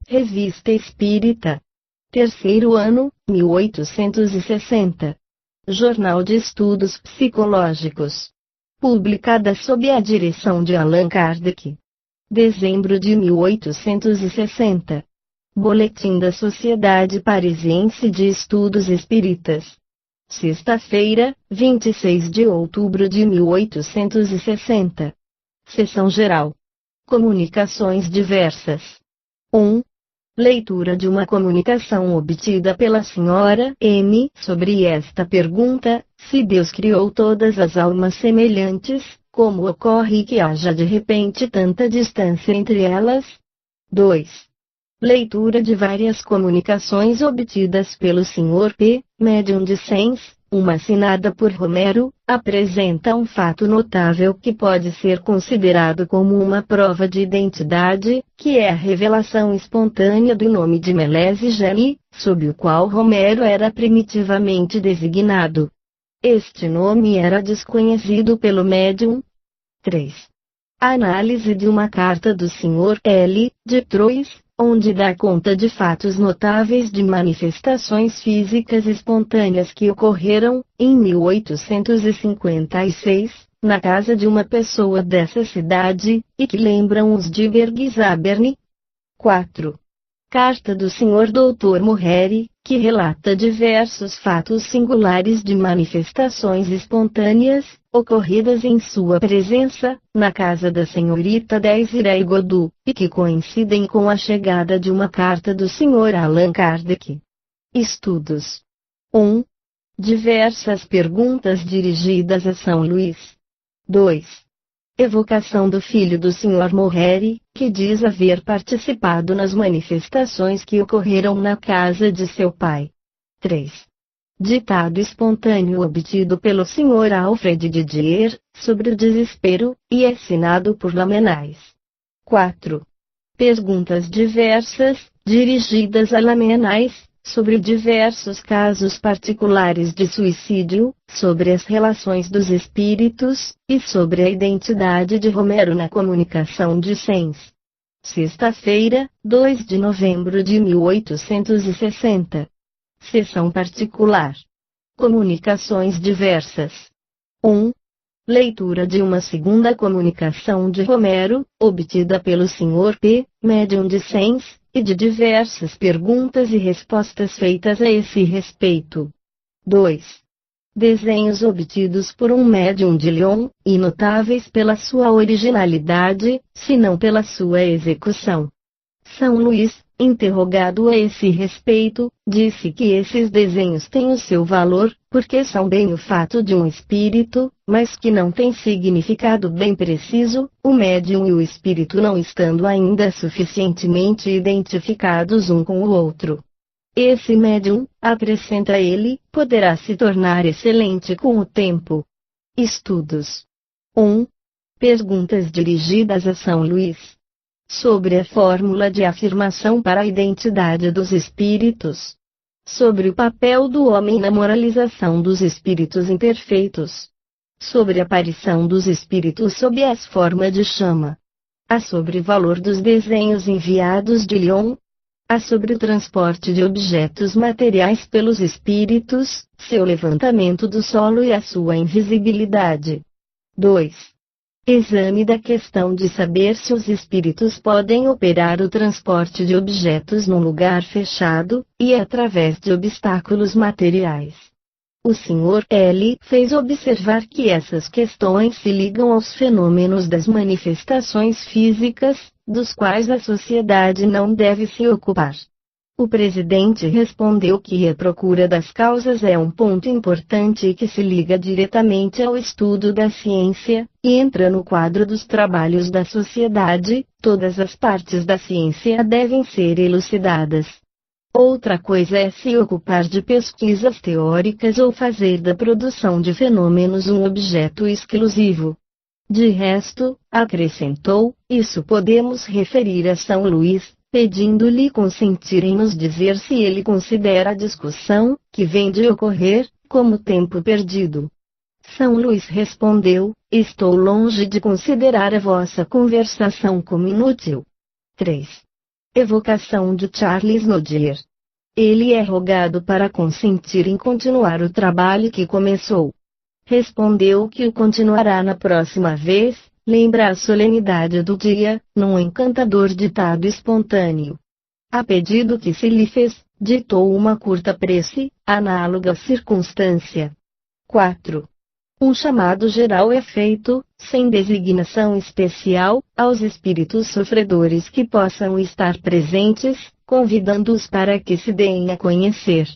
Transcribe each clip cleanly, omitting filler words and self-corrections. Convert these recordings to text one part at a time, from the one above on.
Revista Espírita. Terceiro ano, 1860. Jornal de Estudos Psicológicos. Publicada sob a direção de Allan Kardec. Dezembro de 1860. Boletim da Sociedade Parisiense de Estudos Espíritas. Sexta-feira, 26 de outubro de 1860. Seção Geral. Comunicações diversas. 1. Leitura de uma comunicação obtida pela Sra. M. sobre esta pergunta: se Deus criou todas as almas semelhantes, como ocorre que haja de repente tanta distância entre elas? 2. Leitura de várias comunicações obtidas pelo Sr. P., médium de Sens, uma assinada por Romero, apresenta um fato notável que pode ser considerado como uma prova de identidade, que é a revelação espontânea do nome de Melese Geli, sob o qual Romero era primitivamente designado. Este nome era desconhecido pelo médium. 3. A análise de uma carta do Sr. L. de Troyes, onde dá conta de fatos notáveis de manifestações físicas espontâneas que ocorreram, em 1856, na casa de uma pessoa dessa cidade, e que lembram os de Bergzabern. 4. Carta do Sr. Dr. Morreri, que relata diversos fatos singulares de manifestações espontâneas, ocorridas em sua presença, na casa da senhorita Désirée Godou, e que coincidem com a chegada de uma carta do Sr. Allan Kardec. Estudos. 1. Diversas perguntas dirigidas a São Luís. 2. Evocação do filho do Sr. Morreri, que diz haver participado nas manifestações que ocorreram na casa de seu pai. 3. Ditado espontâneo obtido pelo Sr. Alfred Didier, sobre o desespero, e assinado por Lamennais. 4. Perguntas diversas, dirigidas a Lamennais, sobre diversos casos particulares de suicídio, sobre as relações dos espíritos, e sobre a identidade de Romero na comunicação de Sens. Sexta-feira, 2 de novembro de 1860. Seção particular. Comunicações diversas. 1. Leitura de uma segunda comunicação de Romero, obtida pelo Sr. P., médium de Sens, e de diversas perguntas e respostas feitas a esse respeito. 2. Desenhos obtidos por um médium de Lyon, e notáveis pela sua originalidade, se não pela sua execução. São Luís, interrogado a esse respeito, disse que esses desenhos têm o seu valor, porque são bem o fato de um espírito, mas que não tem significado bem preciso, o médium e o espírito não estando ainda suficientemente identificados um com o outro. Esse médium, acrescenta ele, poderá se tornar excelente com o tempo. Estudos. 1. Perguntas dirigidas a São Luís. Sobre a fórmula de afirmação para a identidade dos espíritos. Sobre o papel do homem na moralização dos espíritos imperfeitos. Sobre a aparição dos espíritos sob as formas de chama. A sobre o valor dos desenhos enviados de Lyon. A sobre o transporte de objetos materiais pelos espíritos, seu levantamento do solo e a sua invisibilidade. 2. Exame da questão de saber se os espíritos podem operar o transporte de objetos num lugar fechado, e através de obstáculos materiais. O Sr. L. fez observar que essas questões se ligam aos fenômenos das manifestações físicas, dos quais a sociedade não deve se ocupar. O presidente respondeu que a procura das causas é um ponto importante e que se liga diretamente ao estudo da ciência, e entra no quadro dos trabalhos da sociedade. Todas as partes da ciência devem ser elucidadas. Outra coisa é se ocupar de pesquisas teóricas ou fazer da produção de fenômenos um objeto exclusivo. De resto, acrescentou, isso podemos referir a São Luís, pedindo-lhe consentir em nos dizer se ele considera a discussão, que vem de ocorrer, como tempo perdido. São Luís respondeu, estou longe de considerar a vossa conversação como inútil. 3. Evocação de Charles Nodier. Ele é rogado para consentir em continuar o trabalho que começou. Respondeu que o continuará na próxima vez, lembra a solenidade do dia, num encantador ditado espontâneo. A pedido que se lhe fez, ditou uma curta prece, análoga à circunstância. 4. Um chamado geral é feito, sem designação especial, aos espíritos sofredores que possam estar presentes, convidando-os para que se deem a conhecer.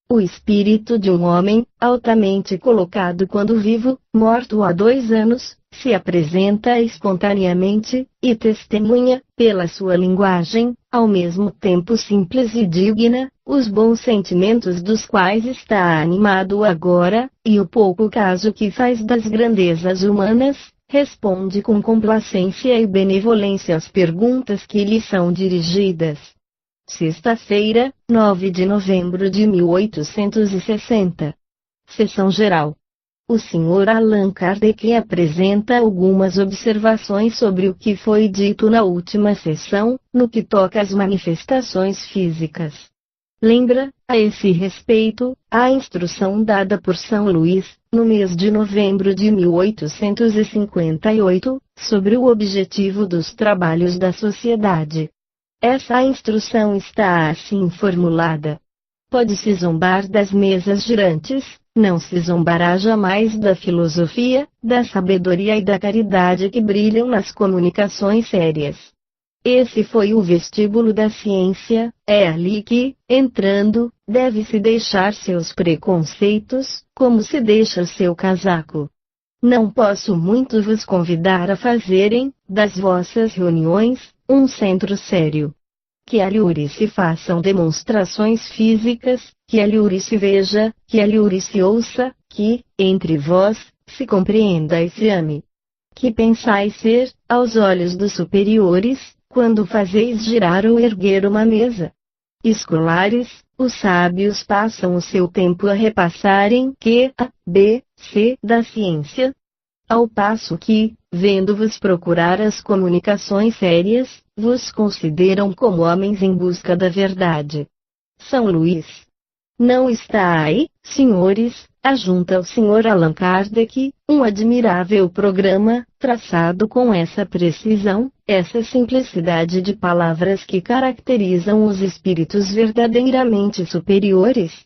O espírito de um homem, altamente colocado quando vivo, morto há 2 anos, se apresenta espontaneamente, e testemunha, pela sua linguagem, ao mesmo tempo simples e digna, os bons sentimentos dos quais está animado agora, e o pouco caso que faz das grandezas humanas, responde com complacência e benevolência às perguntas que lhe são dirigidas. Sexta-feira, 9 de novembro de 1860. Sessão geral. O Sr. Allan Kardec apresenta algumas observações sobre o que foi dito na última sessão, no que toca às manifestações físicas. Lembra, a esse respeito, a instrução dada por São Luís, no mês de novembro de 1858, sobre o objetivo dos trabalhos da sociedade. Essa instrução está assim formulada. Pode-se zombar das mesas girantes, não se zombará jamais da filosofia, da sabedoria e da caridade que brilham nas comunicações sérias. Esse foi o vestíbulo da ciência, é ali que, entrando, deve-se deixar seus preconceitos, como se deixa seu casaco. Não posso muito vos convidar a fazerem, das vossas reuniões, um centro sério. Que alhure se façam demonstrações físicas, que alhure se veja, que alhure se ouça, que, entre vós, se compreenda e se ame. Que pensais ser, aos olhos dos superiores, quando fazeis girar ou erguer uma mesa? Escolares, os sábios passam o seu tempo a repassarem Q, A, B, C da ciência. Ao passo que, vendo-vos procurar as comunicações sérias, vos consideram como homens em busca da verdade. São Luís. Não está aí, senhores, ajunta o Sr. Allan Kardec, um admirável programa, traçado com essa precisão, essa simplicidade de palavras que caracterizam os espíritos verdadeiramente superiores?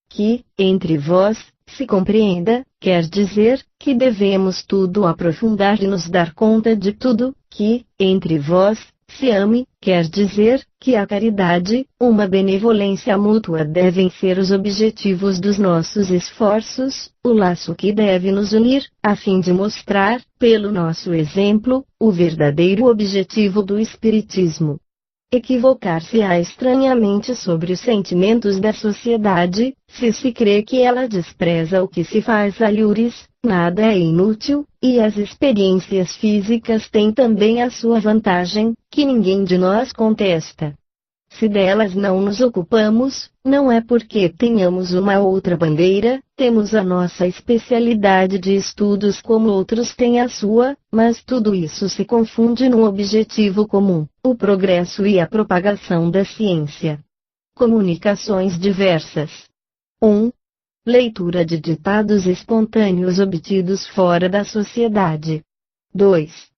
Que, entre vós, se compreenda, quer dizer, que devemos tudo aprofundar e nos dar conta de tudo, que, entre vós, se ame, quer dizer, que a caridade, uma benevolência mútua devem ser os objetivos dos nossos esforços, o laço que deve nos unir, a fim de mostrar, pelo nosso exemplo, o verdadeiro objetivo do Espiritismo. Equivocar-se-á estranhamente sobre os sentimentos da sociedade, se se crê que ela despreza o que se faz alhures, nada é inútil, e as experiências físicas têm também a sua vantagem, que ninguém de nós contesta. Se delas não nos ocupamos, não é porque tenhamos uma outra bandeira, temos a nossa especialidade de estudos como outros têm a sua, mas tudo isso se confunde num objetivo comum, o progresso e a propagação da ciência. Comunicações diversas. 1. Leitura de ditados espontâneos obtidos fora da sociedade. 2.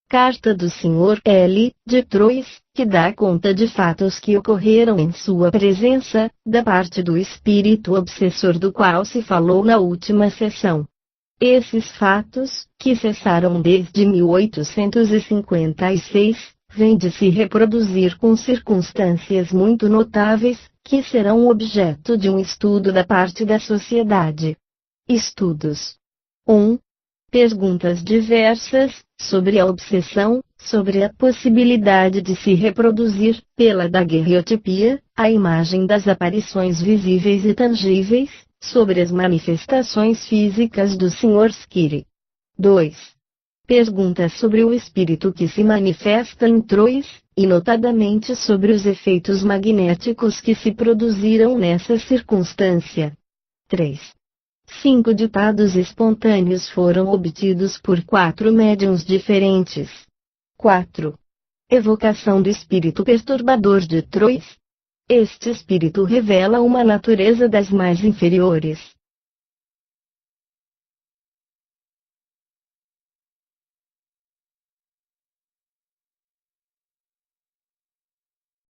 Carta do Sr. L. de Troyes, que dá conta de fatos que ocorreram em sua presença, da parte do espírito obsessor do qual se falou na última sessão. Esses fatos, que cessaram desde 1856, vêm de se reproduzir com circunstâncias muito notáveis, que serão objeto de um estudo da parte da sociedade. Estudos. 1. Perguntas diversas, sobre a obsessão, sobre a possibilidade de se reproduzir, pela daguerreotipia, a imagem das aparições visíveis e tangíveis, sobre as manifestações físicas do Sr. Squire. 2. Perguntas sobre o espírito que se manifesta em Troyes, e notadamente sobre os efeitos magnéticos que se produziram nessa circunstância. 3. 5 ditados espontâneos foram obtidos por 4 médiuns diferentes. 4. Evocação do espírito perturbador de Trois. Este espírito revela uma natureza das mais inferiores,